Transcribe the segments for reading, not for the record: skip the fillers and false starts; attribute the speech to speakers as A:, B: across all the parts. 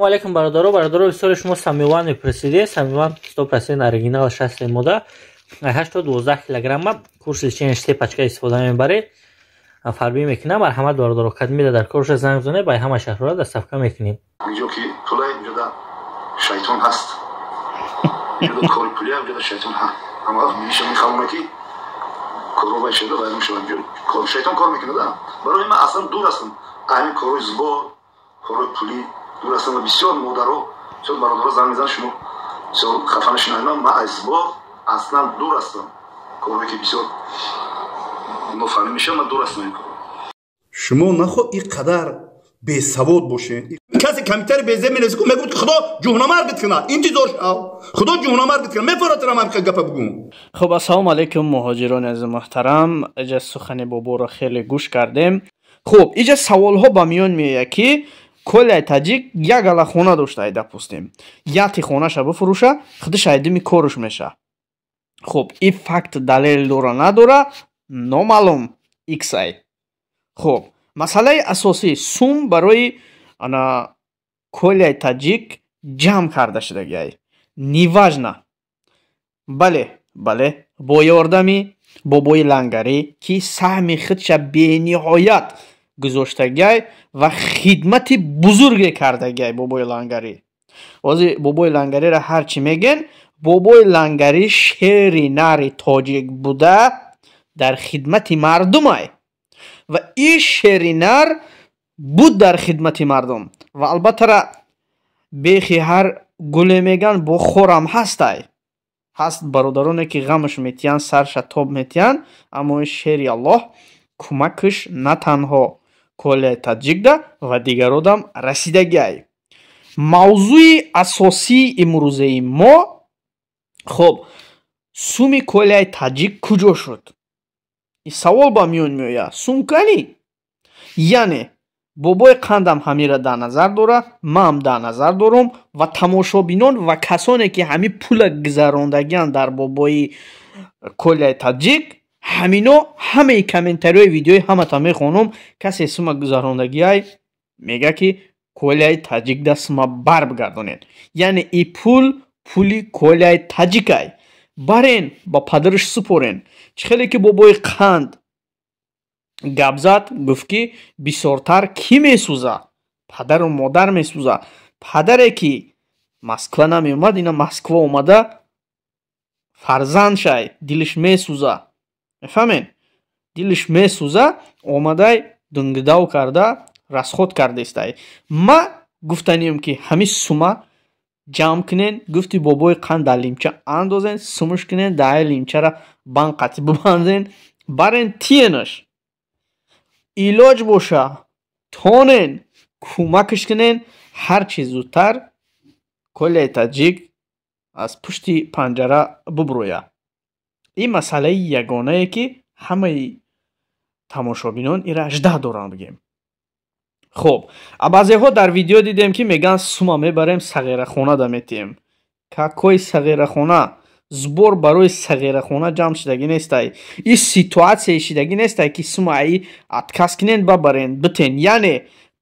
A: Алейкум бародаро история шумо Самиван мепурсиде. Самиван 100% оригинал 60 мода 8-12 килограмма курс лечения штепачка истифода мебаре. Фарби мекунам. Марҳамат бародаро кадмида дар корш занг зоне ба ҳама шаҳрҳоро дастафка мекунем.
B: Видео ки пулай ҷода шайтон ҳаст. Ҷода кори пулай ҷода шайтон ҳаст. Ама миша мехамона ки коро байшеда байрам шавад ҷода. Шайтон кор мекунада. Барои ман аслан дур ҳастам. Айни корои збор, корои пули дур ҳастам ва бисёр модаро, бисёр бародаро занг мезананд шумо бисёр хафа нашунаванд. Ман аз збор аслан дур ҳастам. Корое ки бисёр нофаҳмӣ мешавад, ман дур ҳастам ин кор.
C: шумо нахо ин қадар бесавод бошед. касе компютери безе менависе ку мегӯд ки худо ҷуҳномаргит кунад. интизор шав. худо ҷуҳномаргит кунад. мефаратирам ҳам гапа бигӯм.
D: хуб, ассалому алайкум муҳоҷирони азизи муҳтарам. иҷа сухани боборо хеле гӯш кардем. хуб, иҷа саволҳо ба миён меояд ки Коляй таҷик як ала хона дошта, допустим яти хонаша бифурӯша, худи шайдими корш меша. хуб, ин факт далел дора надора, номаълум иксай. хуб, масъалаи асосӣ сум барои ана Коляй таҷик ҷамъ карда шудагиай. Неважна. бале бо ёрдами бобои лангарӣ ки саҳми худша бениҳоят гузоштагиай ва хидмати бузурге кардагиай бобои лангарӣ. ҳозир бобои лангариро ҳарчи мегӯн, бобои лангарӣ шери нари тоҷик буда дар хидмати мардумай ва ин шери нар буд дар хидмати мардум ва албаттара бехи ҳар гуле меган бо хорам ҳастай. ҳаст бародароне ки ғамаш метиҳанд, сарша тоб метиҳанд, аммо ин шери аллоҳ кӯмакаш на танҳо Коляй таҷикда ва дигародам расидагиай. мавзӯи асосии имрӯзаи мо, хуб, суми Коляй таҷик куҷо шуд? ин савол ба миён меояд. сум кали? яъне бобои қандам ҳамира дар назар дора, маам дар назар дорам ва тамошобинон ва касоне ки ҳами пула гузарондагианд дар бобои Коляй таҷик, ҳамино ҳамаи комментариҳои видеои ҳаматон мехонам. касе сума гузарондагиай мега ки Коляй таҷикда сума бар бигардонед. яъне ин пули Коляй таҷикай. барен ба падараш супорен. чӣ хеле ки бобои қанд гап зад, гуфт ки бисёртар кӣ месӯзад? падару модар месӯзад. падаре ки Москва намеомад, ина Москва омада фарзандшай дилиш месӯзад. мефаҳмед? дилиш месӯзад, омадай дунгидав карда расход кардестай. ма гуфтанием ки ҳами сума ҷамъ кунен, гуфти бобои қанд дар лимча андозен, сумуш кунен, дар лимчара банд қатӣ бибанден, барен тиенаш илоҷ боша, тонен, кӯмакаш кунен, ҳарчи зудтар Коляй таҷик аз пушти панҷара бубурӯяд. ин масъалаи ягонае ки ҳамаи тамошобинон ира аждаҳ доранд бигем. хуб, баъзеҳо дар видео дидем ки меган сума мебарем сағирахонада метиҳем. какой сағирахона? збор барои сағирахона ҷамъ шудагӣ нестай. ин ситуатсияи шудагӣ нестай ки сума аи отказ кунен бабарен битен. яъне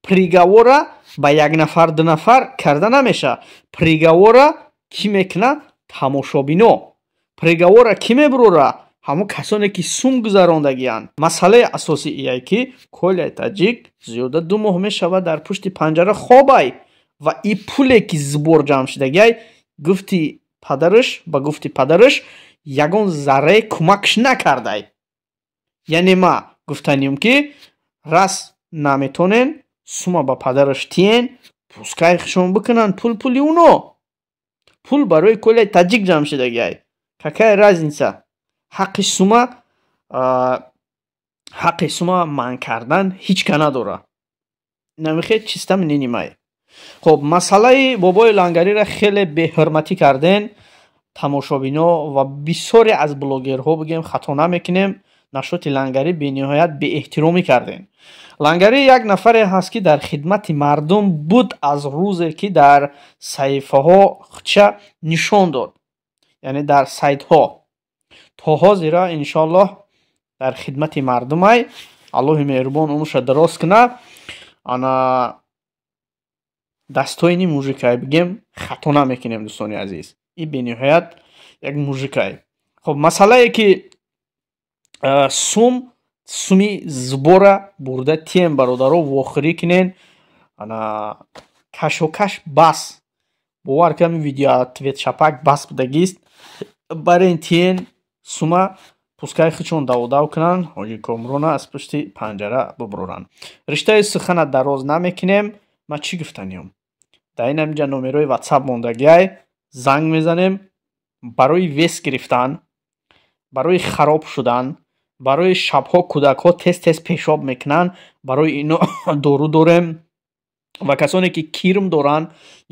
D: приговора ба як нафар ду нафар карда намеша. приговора кӣ мекунад? тамошобино. приговора кӣ мебурора? ҳамон касоне ки сум гузарондагианд. масъалаи асосӣ ие ки Коляй таҷик зиёда 2 моҳ мешавад дар пушти панҷара хобай ва ин пуле ки збор ҷамъ шудагиай гуфти падараш ба гуфти падараш ягон зарраи кӯмакаш накардай. яъне ма гуфтанием ки рас наметонен сума ба падараш тиен, пускай хушон бикунанд пули уно. пул барои Коляй таҷик ҷамъ шудагиай. какая разница? ҳаққи сума манъ кардан ҳеҷ ка надора. намехед чиста миненимай. хуб, масъалаи бобои лангариро хеле беҳурматӣ карден тамошобино ва бисёре аз блогерҳо бигем хато намекунем. нашоти лангарӣ бениҳоят беэҳтиромӣ кардем. лангарӣ як нафаре ҳаст ки дар хидмати мардум буд аз рӯзе ки дар саҳифаҳо худша нишон дод, яъне дар сайтҳо. то ҳозира иншоаллоҳ дар хидмати мардумай. аллоҳи меҳрубон умрша дароз кунад. ана дастҳои ин мужикай бигем хато намекунем. дӯстони азиз, ин бениҳоят як мужикай. хоб масъалае ки суми зубора бурда тием бародаро вохӯрӣ кунен ана кашокаш бас бовар кам видео ответ шапак бас будагист барен тиен сума пускаи хичон давдав кунан ҳоҷи комрона аз пушти панҷара бубуроранд. риштаи сухана дароз намекунем. ма чӣ гуфтаниём дар ин ҳаминҷа номерои ватсап мондагиай занг мезанем барои вес гирифтан, барои хароб шудан, барои шабҳо кӯдакҳо тез пешоб мекунанд, барои ино дору дорем. ва касоне ки кирм доранд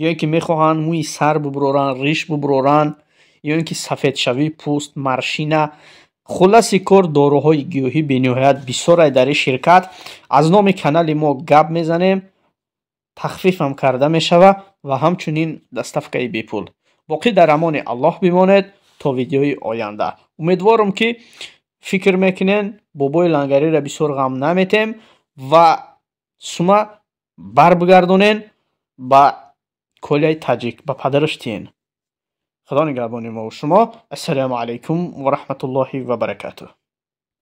D: ё ин ки мехоҳанд мӯи сар бубуроранд, риш бубуроранд, ё ин ки сафедшавии пӯст, маршина, хуласи кор доруҳои гиёҳӣ бениҳоят бисёрай дар ин ширкат аз номи канали мо гап мезанем. тахфифам карда мешавад ва ҳамчунин доставкаи бепул. боқӣ дар амони аллоҳ бимонед то видеои оянда. умедворам ки фикр мекунен бобои лангариро бисёр ғам наметем ва сума барбигардонен ба колияи таҷик ба падараш тиен. худо нигаҳбони мо ва шумо. ассалому алайкум ва раҳматуллоҳи ва баракатуҳ.